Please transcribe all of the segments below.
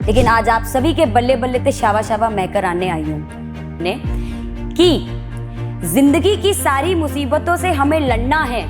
लेकिन आज आप सभी के बल्ले बल्ले ते शाबा शाबा मैं कराने आई हूँ ने कि जिंदगी की सारी मुसीबतों से हमें लड़ना है।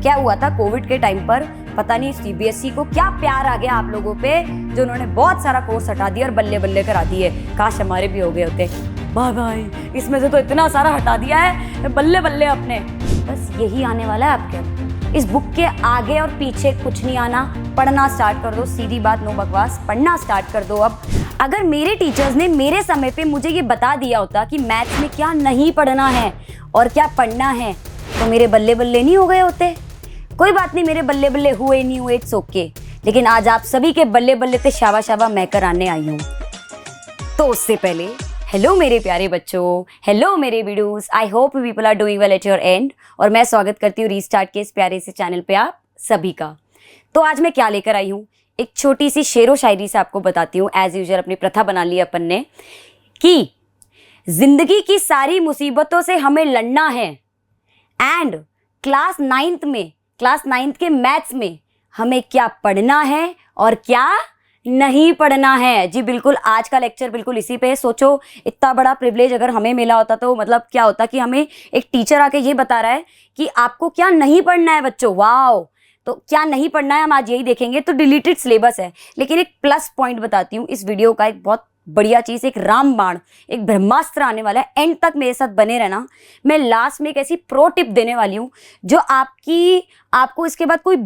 क्या हुआ था कोविड के टाइम पर, पता नहीं सीबीएसई को क्या प्यार आ गया आप लोगों पे, जो उन्होंने बहुत सारा कोर्स हटा दिया और बल्ले बल्ले करा दिए। काश हमारे भी हो गए होते। बाय बाय, इसमें से तो इतना सारा हटा दिया है, बल्ले बल्ले अपने। बस यही आने वाला है आपके। इस बुक के आगे और पीछे कुछ नहीं आना। पढ़ना स्टार्ट कर दो, सीधी बात, नो बकवास, पढ़ना स्टार्ट कर दो। अब अगर मेरे टीचर्स ने मेरे समय पे मुझे ये बता दिया होता कि मैथ्स में क्या नहीं पढ़ना है और क्या पढ़ना है, तो मेरे बल्ले बल्ले नहीं हो गए होते। कोई बात नहीं, मेरे बल्ले बल्ले हुए नहीं हुए, इट्स ओके। लेकिन आज आप सभी के बल्ले बल्ले ते शाबा शाबा मैं कराने आई हूँ। तो उससे पहले हेलो मेरे प्यारे बच्चों, हेलो मेरे videos, I hope people are doing well at your end. और मैं स्वागत करती हूँ रीस्टार्ट के इस प्यारे से चैनल पे आप सभी का। तो आज मैं क्या लेकर आई हूँ, एक छोटी सी शेरो शायरी से आपको बताती हूँ। एज यूजुअल अपनी प्रथा बना ली अपन ने कि जिंदगी की सारी मुसीबतों से हमें लड़ना है एंड क्लास 9th के मैथ्स में हमें क्या पढ़ना है और क्या नहीं पढ़ना है। जी बिल्कुल, आज का लेक्चर बिल्कुल इसी पे है। सोचो, इतना बड़ा प्रिविलेज अगर हमें मिला होता तो मतलब क्या होता कि हमें एक टीचर आके ये बता रहा है कि आपको क्या नहीं पढ़ना है बच्चों। वाओ, तो क्या नहीं पढ़ना है हम आज यही देखेंगे। तो डिलीटेड सिलेबस है, लेकिन एक प्लस पॉइंट बताती हूँ इस वीडियो का, एक बहुत बढ़िया चीज़, एक रामबाण, एक ब्रह्मास्त्र आने वाला है। एंड तक मेरे साथ बने रहना। मैं लास्ट में एक ऐसी प्रो टिप देने वाली हूँ जो आपको इसके बाद कोई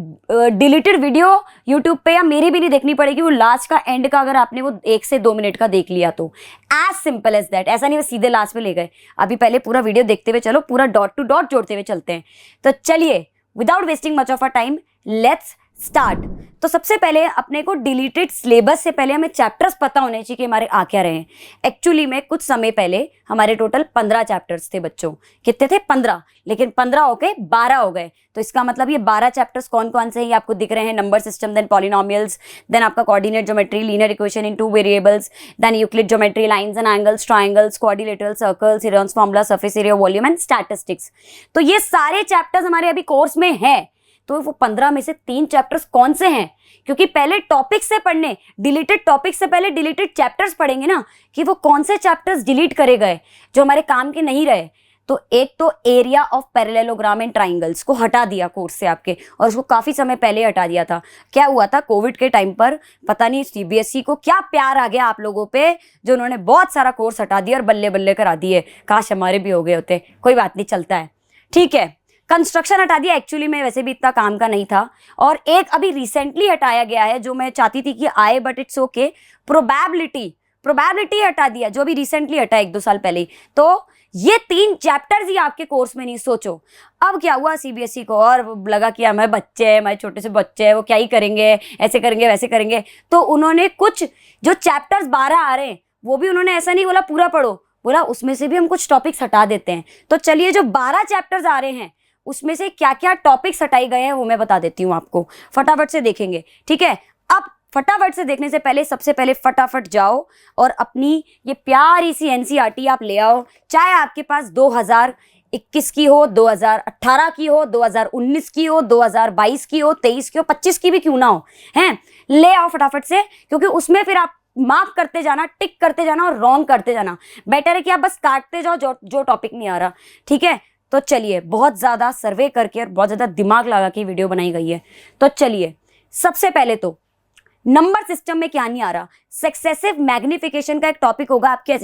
डिलीटेड वीडियो यूट्यूब पे या मेरी भी नहीं देखनी पड़ेगी। वो लास्ट का एंड का अगर आपने वो 1 से 2 मिनट का देख लिया तो एज सिंपल एज दैट। ऐसा नहीं वो सीधे लास्ट में ले गए, अभी पहले पूरा वीडियो देखते हुए चलो, पूरा डॉट टू डॉट जोड़ते हुए चलते हैं। तो चलिए, without wasting much of a time, let's start. तो सबसे पहले अपने को डिलीटेड सिलेबस से पहले हमें चैप्टर्स पता होने चाहिए कि हमारे आ क्या रहे हैं। एक्चुअली में कुछ समय पहले हमारे टोटल 15 चैप्टर्स थे बच्चों। कितने थे? 15, लेकिन 15 होके 12 हो गए। तो इसका मतलब ये 12 चैप्टर्स कौन कौन से हैं ये आपको दिख रहे हैं। Number system, then polynomials, then आपका coordinate geometry, linear equation in 2 variables, then Euclid geometry, lines and angles, triangles, quadrilateral, circles, Heron's formula, surface area, volume and statistics. तो ये सारे चैप्टर्स हमारे अभी कोर्स में है। तो वो 15 में से 3 चैप्टर्स कौन से हैं? क्योंकि पहले टॉपिक से पढ़ने, डिलीटेड टॉपिक से पहले डिलीटेड चैप्टर्स पढ़ेंगे ना, कि वो कौन से चैप्टर्स डिलीट करे गए जो हमारे काम के नहीं रहे। तो एक तो area of parallelogram and triangles को हटा दिया कोर्स से आपके, और उसको काफी समय पहले हटा दिया था। क्या हुआ था कोविड के टाइम पर, पता नहीं सीबीएसई को क्या प्यार आ गया आप लोगों पे, जो उन्होंने बहुत सारा कोर्स हटा दिया और बल्ले बल्ले करा दिए। काश हमारे भी हो गए होते। कोई बात नहीं, चलता है, ठीक है। कंस्ट्रक्शन हटा दिया, एक्चुअली में वैसे भी इतना काम का नहीं था। और एक अभी रिसेंटली हटाया गया है जो मैं चाहती थी कि आए, बट इट्स ओके, प्रोबेबिलिटी हटा दिया, जो अभी रिसेंटली हटा 1-2 साल पहले ही। तो ये 3 चैप्टर्स ही आपके कोर्स में नहीं। सोचो अब क्या हुआ सीबीएसई को, और लगा कि हमारे बच्चे हैं, हमारे छोटे से बच्चे हैं, वो क्या ही करेंगे, ऐसे करेंगे वैसे करेंगे। तो उन्होंने कुछ जो चैप्टर्स 12 आ रहे हैं वो भी उन्होंने ऐसा नहीं बोला पूरा पढ़ो, बोला उसमें से भी हम कुछ टॉपिक्स हटा देते हैं। तो चलिए, जो 12 चैप्टर्स आ रहे हैं उसमें से क्या क्या टॉपिक्स हटाए गए हैं वो मैं बता देती हूँ आपको। फटाफट से देखेंगे, ठीक है। अब फटाफट से देखने से पहले सबसे पहले फटाफट जाओ और अपनी ये प्यारी सी एनसीईआरटी आप ले आओ। चाहे आपके पास 2021 की हो, 2018 की हो, 2019 की हो, 2022 की हो, 23 की हो, 25 की भी क्यों ना हो, हैं, ले आओ फटाफट से। क्योंकि उसमें फिर आप मार्क करते जाना, टिक करते जाना और रॉन्ग करते जाना। बेटर है कि आप बस काटते जाओ जो टॉपिक नहीं आ रहा, ठीक है। तो चलिए, बहुत ज्यादा सर्वे करके और बहुत ज्यादा दिमाग लगा के वीडियो बनाई गई है। तो चलिए, सबसे पहले तो नंबर सिस्टम में क्या नहीं आ रहा, सक्सेसिव मैग्निफिकेशन का एक टॉपिक होगा आपके।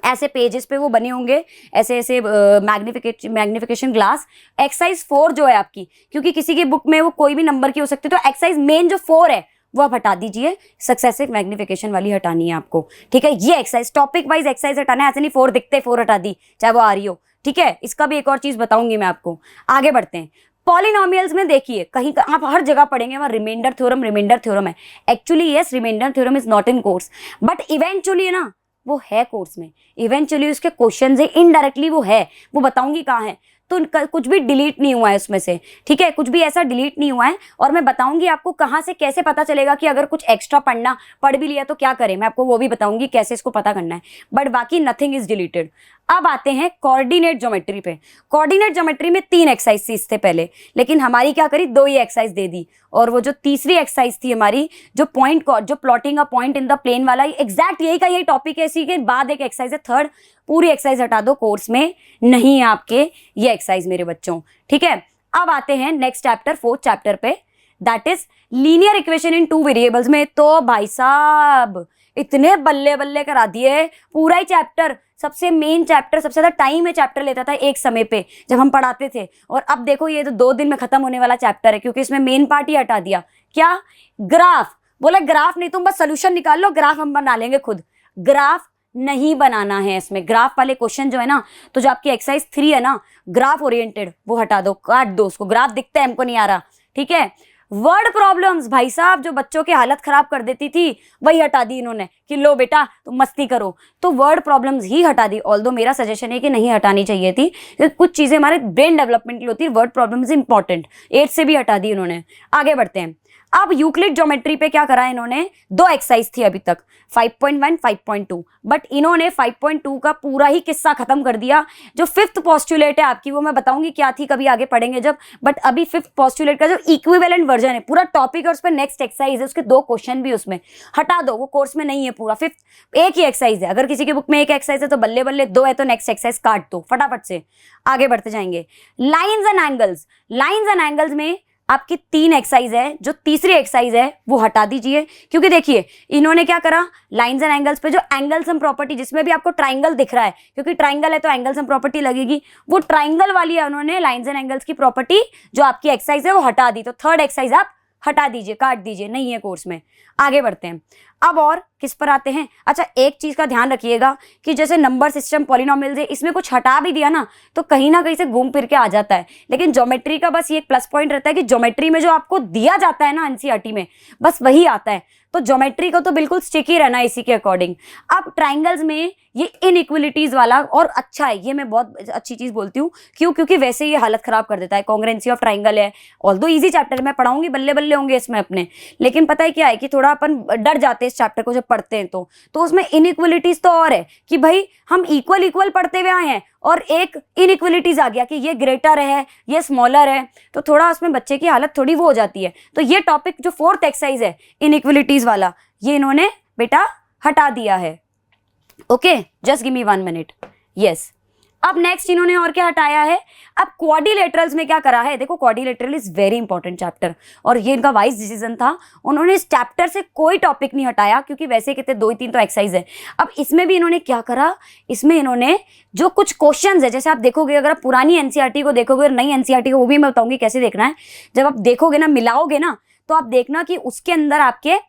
ऐसे पेजेस पे वो बने होंगे, ऐसे ऐसे मैग्निफिकेशन ग्लास। एक्सरसाइज 4 जो है आपकी, क्योंकि किसी की बुक में वो कोई भी नंबर की हो सकती है, तो एक्सरसाइज मेन जो 4 है वो आप हटा दीजिए। सक्सेसिव मैग्निफिकेशन वाली हटानी है आपको, ठीक है। ये एक्सरसाइज टॉपिक वाइज एक्सरसाइज हटाना है, ऐसे नहीं 4 दिखते 4 हटा दी, चाहे वो आ रही हो, ठीक है। इसका भी एक और चीज बताऊंगी मैं आपको। आगे बढ़ते हैं। पॉलिनोमियल्स में देखिए, कहीं आप हर जगह पढ़ेंगे वहां रिमाइंडर थ्योरम है। Actually yes, reminder theorem is not in course, but eventually ना वो है कोर्स में। इवेंचुअली उसके क्वेश्चन है, इनडायरेक्टली वो है, वो बताऊंगी कहाँ है। तो कुछ भी डिलीट नहीं हुआ है उसमें से, ठीक है, कुछ भी ऐसा डिलीट नहीं हुआ है। और मैं बताऊंगी आपको कहाँ से कैसे पता चलेगा कि अगर कुछ एक्स्ट्रा पढ़ भी लिया तो क्या करें, मैं आपको वो भी बताऊंगी कैसे इसको पता करना है। बट बाकी नथिंग इज डिलीटेड। अब आते हैं कोऑर्डिनेट ज्योमेट्री पे। कोऑर्डिनेट ज्योमेट्री में 3 एक्सरसाइज थी इससे पहले, लेकिन हमारी क्या करी, 2 ही एक्सरसाइज दे दी। और वो जो तीसरी एक्सरसाइज थी हमारी, जो plotting a point in the plane वाला, एग्जैक्ट यही का यही टॉपिक है। इसी के बाद एक एक्सरसाइज है थर्ड, पूरी एक्सरसाइज हटा दो, कोर्स में नहीं है आपके ये एक्सरसाइज मेरे बच्चों, ठीक है। अब आते हैं नेक्स्ट चैप्टर, 4th चैप्टर पे, that is linear equation in 2 variables में। तो भाई साहब इतने बल्ले बल्ले करा दिए पूरा ही चैप्टर। सबसे मेन चैप्टर, सबसे ज्यादा टाइम ये चैप्टर लेता था एक समय पे जब हम पढ़ाते थे, और अब देखो ये तो 2 दिन में खत्म होने वाला चैप्टर है, क्योंकि इसमें मेन पार्ट ही हटा दिया। क्या? ग्राफ। बोले ग्राफ नहीं, तुम बस सोल्यूशन निकाल लो, ग्राफ हम बना लेंगे खुद। ग्राफ नहीं बनाना है इसमें। ग्राफ वाले क्वेश्चन जो है ना, तो जो आपकी एक्सरसाइज 3 है ना ग्राफ ओरिएंटेड, वो हटा दो, काट दो उसको। ग्राफ दिखता है, हमको नहीं आ रहा, ठीक है। वर्ड प्रॉब्लम्स भाई साहब जो बच्चों की हालत खराब कर देती थी, वही हटा दी इन्होंने कि लो बेटा तुम मस्ती करो। तो वर्ड प्रॉब्लम्स ही हटा दी। ऑल्दो मेरा सजेशन है कि नहीं हटानी चाहिए थी, क्योंकि कुछ चीजें हमारे ब्रेन डेवलपमेंट के लिए होती है। वर्ड प्रॉब्लम्स इंपॉर्टेंट, 8 से भी हटा दी इन्होंने। आगे बढ़ते हैं। अब यूक्लिड ज्योमेट्री पे क्या करा इन्होंने, 2 एक्सरसाइज थी अभी तक, 5.1, 5.2, बट इन्होंने 5.2 का पूरा ही किस्सा खत्म कर दिया। जो 5th पोस्टुलेट है आपकी, वो मैं बताऊंगी क्या थी, कभी आगे पढ़ेंगे जब। बट अभी 5th पोस्टुलेट का जो इक्विवेलेंट वर्जन है, पूरा टॉपिक और उस पर नेक्स्ट एक्सरसाइज है, उसके 2 क्वेश्चन भी उसमें हटा दो, वो कोर्स में नहीं है पूरा। 5th एक ही एक्सरसाइज है। अगर किसी की बुक में एक एक्सरसाइज है तो बल्ले बल्ले 2 है, तो नेक्स्ट एक्सरसाइज काट दो फटाफट से। आगे बढ़ते जाएंगे। Lines and angles. Lines and angles में आपकी 3 एक्सरसाइज है, जो तीसरी एक्सरसाइज है वो हटा दीजिए, क्योंकि देखिए इन्होंने क्या करा, लाइंस एंड एंगल्स पे जो एंगल सम प्रॉपर्टी, जिसमें भी आपको ट्राइंगल दिख रहा है, क्योंकि ट्राइंगल है तो एंगल सम प्रॉपर्टी लगेगी, वो ट्राइंगल वाली है उन्होंने लाइंस एंड एंगल्स की प्रॉपर्टी जो आपकी एक्सरसाइज है वो हटा दी। तो 3rd एक्सरसाइज आप हटा दीजिए, काट दीजिए, नहीं है कोर्स में। आगे बढ़ते हैं। अब और किस पर आते हैं। अच्छा, एक चीज का ध्यान रखिएगा कि जैसे नंबर सिस्टम, पॉलिनोमियल्स है, इसमें कुछ हटा भी दिया ना तो कहीं ना कहीं से घूम फिर के आ जाता है। लेकिन ज्योमेट्री का बस ये एक प्लस पॉइंट रहता है कि ज्योमेट्री में जो आपको दिया जाता है ना एनसीईआरटी में, बस वही आता है। तो ज्योमेट्री को तो बिल्कुल स्टिक ही रहना है इसी के अकॉर्डिंग। अब ट्राइंगल्स में ये इनइक्वलिटीज वाला और अच्छा है, ये मैं बहुत अच्छी चीज बोलती हूँ। क्यों? क्योंकि वैसे ये हालत खराब कर देता है। कॉन्ग्रुएंसी ऑफ ट्राइंगल है, ऑल्दो इजी चैप्टर मैं पढ़ाऊंगी, बल्ले बल्ले होंगे इसमें अपने, लेकिन पता है क्या है कि थोड़ा अपन डर जाते हैं इस चैप्टर को जब पढ़ते हैं। तो उसमें इनइक्वलिटीज तो और है कि भाई हम इक्वल पढ़ते हुए आए हैं और एक इनइक्वलिटीज आ गया कि ये ग्रेटर है, ये स्मॉलर है, तो थोड़ा उसमें बच्चे की हालत थोड़ी वो हो जाती है। तो ये टॉपिक जो 4th एक्सरसाइज है इनइक्वलिटीज वाला, ये इन्होंने बेटा हटा दिया है। Okay, just give me 1 minute. Yes, अब नेक्स्ट इन्होंने और क्या हटाया है। अब क्वाड्रिलेटरल्स में क्या करा है, देखो quadrilateral is very important chapter, और ये इनका वाइज डिसीजन था। उन्होंने इस चैप्टर से कोई टॉपिक नहीं हटाया, क्योंकि वैसे कितने 2-3 तो एक्सरसाइज है। अब इसमें भी इन्होंने क्या करा, इसमें इन्होंने जो कुछ क्वेश्चंस है, जैसे आप देखोगे, अगर आप पुरानी एनसीईआरटी को देखोगे और नई एनसीईआरटी को, वो भी मैं बताऊंगी कैसे देखना है। जब आप देखोगे ना, मिलाओगे ना, तो आप देखना कि उसके अंदर आपके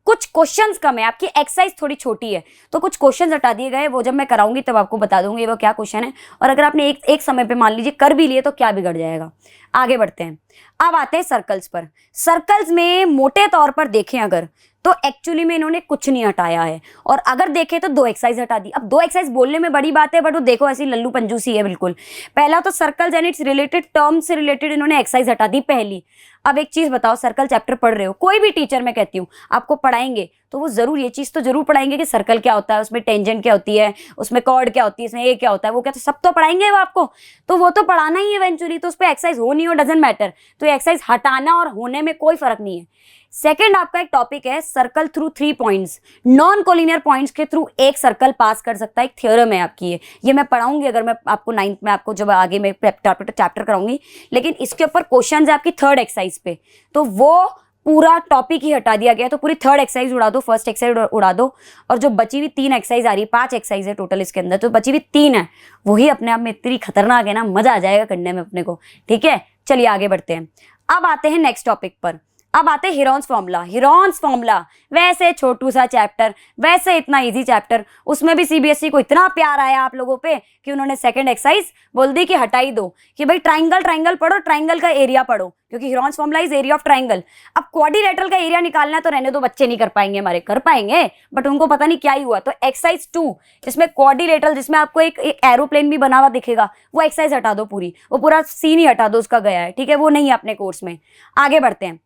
कुछ क्वेश्चंस कम है, आपकी एक्सरसाइज थोड़ी छोटी है, तो कुछ क्वेश्चंस हटा दिए गए। वो जब मैं कराऊंगी तब आपको बता दूंगी वो क्या क्वेश्चन है, और अगर आपने एक समय पे मान लीजिए कर भी लिए तो क्या बिगड़ जाएगा। आगे बढ़ते हैं। अब आते हैं सर्कल्स पर। सर्कल्स में मोटे तौर पर देखें अगर, तो एक्चुअली में इन्होंने कुछ नहीं हटाया है, और अगर देखें तो 2 एक्सरसाइज हटा दी। अब 2 एक्सरसाइज बोलने में बड़ी बात है, बट वो देखो ऐसी लल्लू पंजूसी है बिल्कुल। पहला तो circles and it's related terms से रिलेटेड इन्होंने एक्सरसाइज हटा दी पहली। अब एक चीज बताओ, सर्कल चैप्टर पढ़ रहे हो, कोई भी टीचर मैं कहती हूँ आपको पढ़ाएंगे तो वो जरूर ये चीज तो जरूर पढ़ाएंगे कि सर्कल क्या होता है, उसमें टेंजेंट क्या होती है, उसमें कॉर्ड क्या होती है, इसमें ए क्या होता है, वो क्या, तो सब तो पढ़ाएंगे वो आपको, तो वो तो पढ़ाना ही है इवेंचुअली। तो उस पर एक्सरसाइज हो नहीं हो डजंट मैटर, तो एक्सरसाइज हटाना और होने में कोई फर्क नहीं है। सेकेंड आपका एक टॉपिक है circle through 3 points. Non collinear points के थ्रू एक सर्कल पास कर सकता है, एक थ्योरम है आपकी ये मैं पढ़ाऊंगी अगर मैं आपको 9th में, आपको जब आगे मैं चैप्टर कराऊंगी। लेकिन इसके ऊपर क्वेश्चन है आपकी 3rd एक्सरसाइज पे, तो वो पूरा टॉपिक ही हटा दिया गया। तो पूरी 3rd एक्सरसाइज उड़ा दो, 1st एक्सरसाइज उड़ा दो, और जो बची हुई 3 एक्सरसाइज आ रही है, 5 एक्सरसाइज है टोटल इसके अंदर, तो बची हुई 3 है, वही अपने आप में इतनी खतरनाक है ना, मजा आ जाएगा करने में अपने को। ठीक है, चलिए आगे बढ़ते हैं। अब आते हैं नेक्स्ट टॉपिक पर। अब आते हैं हीरोन्स फॉर्मूला। हीरोन्स फॉर्मूला वैसे छोटू सा चैप्टर, वैसे इतना इजी चैप्टर, उसमें भी सीबीएसई को इतना प्यार आया आप लोगों पे कि उन्होंने 2nd एक्सरसाइज बोल दी कि हटा ही दो, कि भाई ट्राइंगल पढ़ो, ट्राइंगल का एरिया पढ़ो, क्योंकि Heron's formula is area of triangle. अब क्वाड्रिलेटरल का एरिया निकालना है तो रहने दो, बच्चे नहीं कर पाएंगे हमारे, कर पाएंगे बट उनको पता नहीं क्या ही हुआ। तो एक्सरसाइज 2 जिसमें क्वाड्रिलेटरल, जिसमें आपको एक एरोप्लेन भी बना हुआ दिखेगा, वो एक्सरसाइज हटा दो पूरी, वो पूरा सीन ही हटा दो, उसका गया है। ठीक है, वो नहीं है अपने कोर्स में। आगे बढ़ते हैं।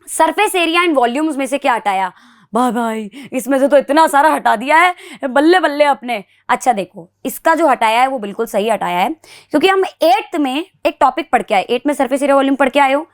सरफेस एरिया एंड वॉल्यूम्स में से क्या हटाया, बाय बाय, इसमें से तो इतना सारा हटा दिया है, बल्ले बल्ले अपने। अच्छा देखो, इसका जो हटाया है वो बिल्कुल सही हटाया है, क्योंकि हम 8th में एक टॉपिक पढ़ के आए। 8th में सरफेस एरिया वॉल्यूम पढ़ के आए हो।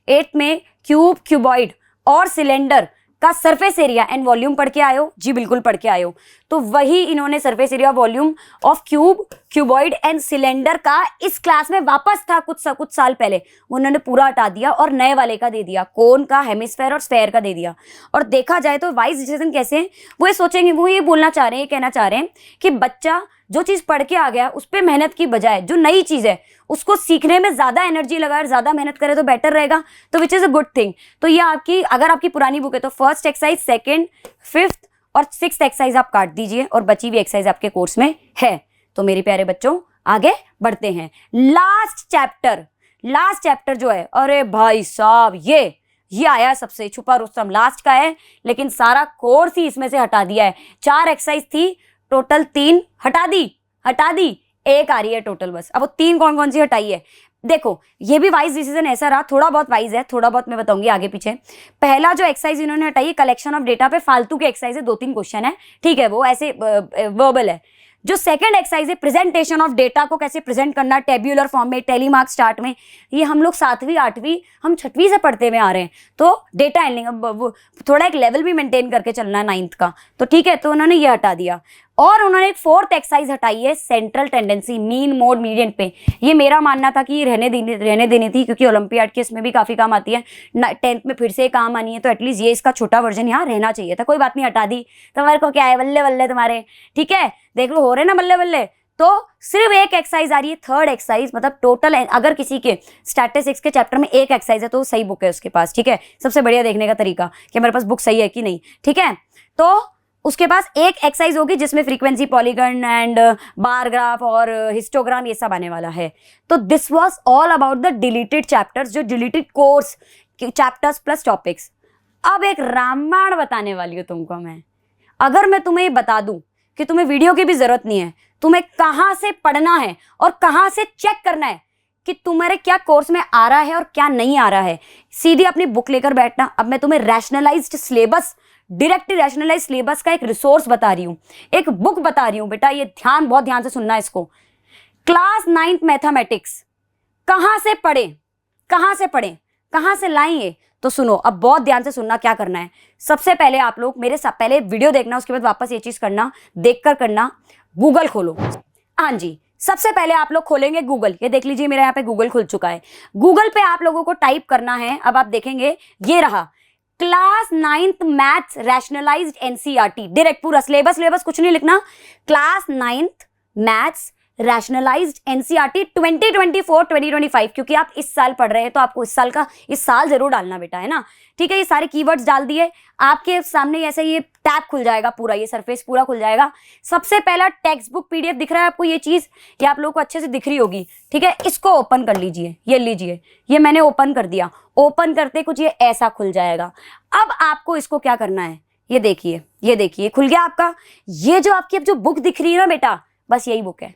8th में क्यूब, क्यूबॉइड और सिलेंडर का सरफेस एरिया एंड वॉल्यूम पढ़ के आए हो जी, बिल्कुल पढ़ के आए हो। तो वही इन्होंने surface area volume of cube, cuboid and cylinder का इस क्लास में वापस था कुछ साल पहले, उन्होंने पूरा हटा दिया और नए वाले का दे दिया, कोन का, हेमिस्फेयर और स्फेयर का दे दिया। और देखा जाए तो वाइज डिसीजन कैसे हैं, वो ये सोचेंगे, वो ये बोलना चाह रहे हैं, कहना चाह रहे हैं कि बच्चा जो चीज पढ़ के आ गया उस पर मेहनत की बजाय जो नई चीज है उसको सीखने में ज्यादा एनर्जी लगाए, ज्यादा मेहनत करे तो बेटर रहेगा, तो which is a good thing. तो ये आपकी, अगर आपकी पुरानी बुक है तो फर्स्ट एक्सरसाइज, सेकंड, 5th और 6th एक्सरसाइज आप काट दीजिए और बची हुई एक्सरसाइज आपके कोर्स में है। तो मेरे प्यारे बच्चों आगे बढ़ते हैं। लास्ट चैप्टर जो है, अरे भाई साहब ये आया सबसे छुपा रुस्तम, लास्ट का है, लेकिन सारा कोर्स ही इसमें से हटा दिया है। 4 एक्सरसाइज थी टोटल, 3 हटा दी, एक आ रही है टोटल बस। अब वो 3 कौन कौन सी हटाई है देखो, ये भी वाइज डिसीजन ऐसा रहा, थोड़ा बहुत वाइज है, थोड़ा बहुत मैं बताऊंगी आगे पीछे। पहला जो एक्सरसाइज इन्होंने हटाई है कलेक्शन ऑफ डेटा पे फालतू के एक्सरसाइज है, 2-3 क्वेश्चन है, ठीक है, वो ऐसे वर्बल है। जो सेकंड एक्सरसाइज है प्रेजेंटेशन ऑफ डेटा को कैसे प्रेजेंट करना टेब्यूलर फॉर्म में, टेलीमार्क चार्ट में, ये हम लोग 7वीं 8वीं हम 6वीं से पढ़ते हुए आ रहे हैं। तो डेटा हैंडलिंग, अब थोड़ा एक लेवल भी मेंटेन करके चलना है 9th का, तो ठीक है, तो उन्होंने ये हटा दिया। और उन्होंने एक 4th एक्सरसाइज हटाई है central tendency, mean, mode, median पे। ये मेरा मानना था कि ये रहने देनी थी, क्योंकि ओलंपियाड के इसमें भी काफी काम आती है, 10th में फिर से काम आनी है, तो एटलीस्ट ये इसका छोटा वर्जन यहाँ रहना चाहिए था। कोई बात नहीं, हटा दी, तुम्हारे को क्या है, बल्ले बल्ले तुम्हारे, ठीक है, देख लो हो रहे ना बल्ले बल्ले। तो सिर्फ एक एक्सरसाइज आ रही है, 3rd एक्सरसाइज, मतलब टोटल अगर किसी के स्टैटिस्टिक्स के चैप्टर में एक एक्सरसाइज है तो सही बुक है उसके पास, ठीक है। सबसे बढ़िया देखने का तरीका कि मेरे पास बुक सही है कि नहीं, ठीक है। तो उसके पास एक एक्सरसाइज होगी जिसमें frequency, polygon and bar graph और हिस्टोग्राम ये सब आने वाला है। तो this was all about the deleted chapters, जो deleted course chapters plus topics. अब एक रामायण बताने वाली हूँ तुमको मैं। अगर मैं तुम्हें ये बता दूं कि तुम्हें वीडियो की भी जरूरत नहीं है, तुम्हें कहाँ से पढ़ना है और कहाँ से चेक करना है कि तुम्हारे क्या कोर्स में आ रहा है और क्या नहीं आ रहा है, सीधी अपनी बुक लेकर बैठना। अब मैं तुम्हें rationalised syllabus, direct rationalise syllabus का एक रिसोर्स बता रही हूं, एक बुक बता रही हूं बेटा, ये बहुत ध्यान से सुनना इसको। क्लास 9th मैथमेटिक्स कहां से पढ़े, कहां से लाएंगे, तो सुनो, अब बहुत ध्यान से सुनना क्या करना है। सबसे पहले आप लोग मेरे पहले वीडियो देखना, उसके बाद वापस ये चीज करना, देखकर करना। गूगल खोलो, हाँ जी, सबसे पहले आप लोग खोलेंगे गूगल, ये देख लीजिए मेरे यहाँ पे गूगल खुल चुका है। गूगल पे आप लोगों को टाइप करना है, अब आप देखेंगे ये रहा, class 9th maths rationalised NCERT, direct पूरा सिलेबस कुछ नहीं लिखना, class 9th maths rationalised NCERT 2024-2025, क्योंकि आप इस साल पढ़ रहे हैं तो आपको इस साल जरूर डालना बेटा, है ना, ठीक है। ये सारे कीवर्ड्स डाल दिए, आपके सामने ऐसे ये टैब खुल जाएगा, पूरा ये सरफेस पूरा खुल जाएगा। सबसे पहला टेक्स्ट बुक पीडीएफ दिख रहा है आपको, ये चीज ये आप लोगों को अच्छे से दिख रही होगी, ठीक है। इसको ओपन कर लीजिए, ये लीजिए, ये मैंने ओपन कर दिया। ओपन करते कुछ ये ऐसा खुल जाएगा। अब आपको इसको क्या करना है, ये देखिए खुल गया आपका। ये जो आपकी अब जो बुक दिख रही है ना बेटा, बस यही बुक है,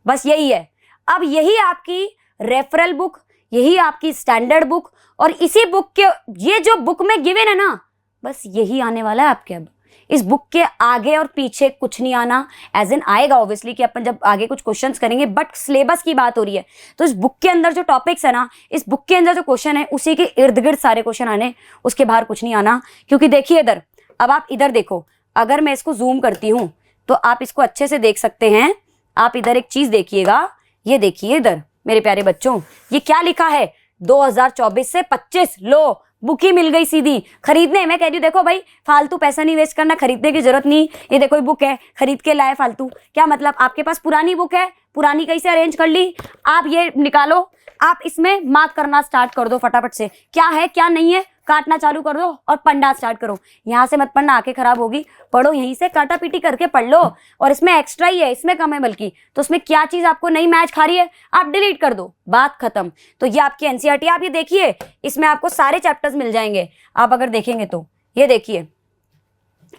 बस यही है। अब यही आपकी रेफरल बुक, यही आपकी स्टैंडर्ड बुक, और इसी बुक के ये जो बुक में गिवन है ना, बस यही आने वाला है आपके। अब इस बुक के आगे और पीछे कुछ नहीं आना, एज इन आएगा ऑब्वियसली कि अपन जब आगे कुछ क्वेश्चंस करेंगे, बट सिलेबस की बात हो रही है तो इस बुक के अंदर जो टॉपिक्स है ना, इस बुक के अंदर जो क्वेश्चन है उसी के इर्द गिर्द सारे क्वेश्चन आने, उसके बाहर कुछ नहीं आना। क्योंकि देखिए इधर, अब आप इधर देखो, अगर मैं इसको जूम करती हूँ तो आप इसको अच्छे से देख सकते हैं। आप इधर एक चीज देखिएगा, ये देखिए इधर मेरे प्यारे बच्चों, ये क्या लिखा है, 2024 से 25, लो बुक ही मिल गई सीधी खरीदने। मैं कह रही हूँ देखो भाई, फालतू पैसा नहीं वेस्ट करना, खरीदने की जरूरत नहीं। ये देखो बुक है, खरीद के लाए फालतू, क्या मतलब, आपके पास पुरानी बुक है, पुरानी कहीं से अरेंज कर ली, आप ये निकालो, आप इसमें मार्क करना स्टार्ट कर दो फटाफट से, क्या है क्या नहीं है, काटना चालू कर दो और पढ़ना स्टार्ट करो। यहाँ से मत पढ़ना, आंखें खराब होगी, पढ़ो यहीं से, काटा पीटी करके पढ़ लो। और इसमें एक्स्ट्रा ही है, इसमें कम है बल्कि, तो उसमें क्या चीज आपको नहीं मैच खा रही है आप डिलीट कर दो, बात खत्म। तो ये आपकी एनसीईआरटी, आप ये देखिए, इसमें आपको सारे चैप्टर्स मिल जाएंगे। आप अगर देखेंगे तो ये देखिए,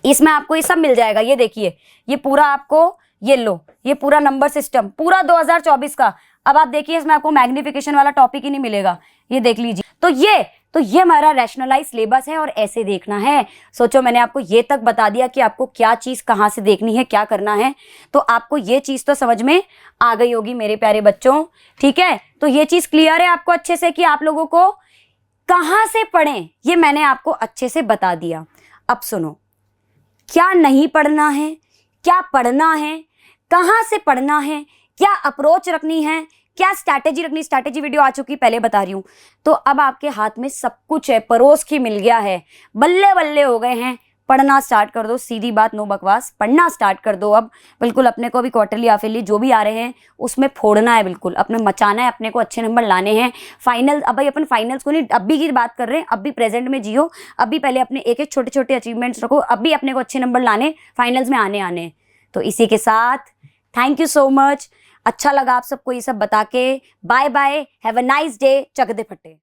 इसमें आपको ये सब मिल जाएगा। ये देखिए, ये पूरा आपको, ये लो, ये पूरा नंबर सिस्टम पूरा 2024 का। अब आप देखिए, इसमें आपको मैग्निफिकेशन वाला टॉपिक ही नहीं मिलेगा, ये देख लीजिए। तो ये तो ये हमारा रैशनलाइज सिलेबस है और ऐसे देखना है। सोचो मैंने आपको ये तक बता दिया कि आपको क्या चीज़ कहाँ से देखनी है, क्या करना है, तो आपको ये चीज़ तो समझ में आ गई होगी मेरे प्यारे बच्चों। ठीक है, तो ये चीज़ क्लियर है आपको अच्छे से कि आप लोगों को कहाँ से पढ़ें, ये मैंने आपको अच्छे से बता दिया। अब सुनो, क्या नहीं पढ़ना है, क्या पढ़ना है, कहाँ से पढ़ना है, क्या अप्रोच रखनी है, क्या स्ट्रैटेजी रखनी। स्ट्रैटेजी वीडियो आ चुकी, पहले बता रही हूँ। तो अब आपके हाथ में सब कुछ है, परोस के मिल गया है, बल्ले बल्ले हो गए हैं। पढ़ना स्टार्ट कर दो, सीधी बात, नो बकवास, पढ़ना स्टार्ट कर दो। अब बिल्कुल अपने को भी क्वार्टरली हाफिली जो भी आ रहे हैं उसमें फोड़ना है, बिल्कुल अपने मचाना है, अपने को अच्छे नंबर लाने हैं। फाइनल, अब भाई अपन फाइनल्स को नहीं, अभी की बात कर रहे हैं, अभी प्रेजेंट में जियो, अभी पहले अपने एक एक छोटे छोटे अचीवमेंट्स रखो, अभी अपने को अच्छे नंबर लाने, फाइनल्स में आने। तो इसी के साथ थैंक यू सो मच। अच्छा लगा आप सबको ये सब बता के। Bye bye, have a nice day, चक दे फटे।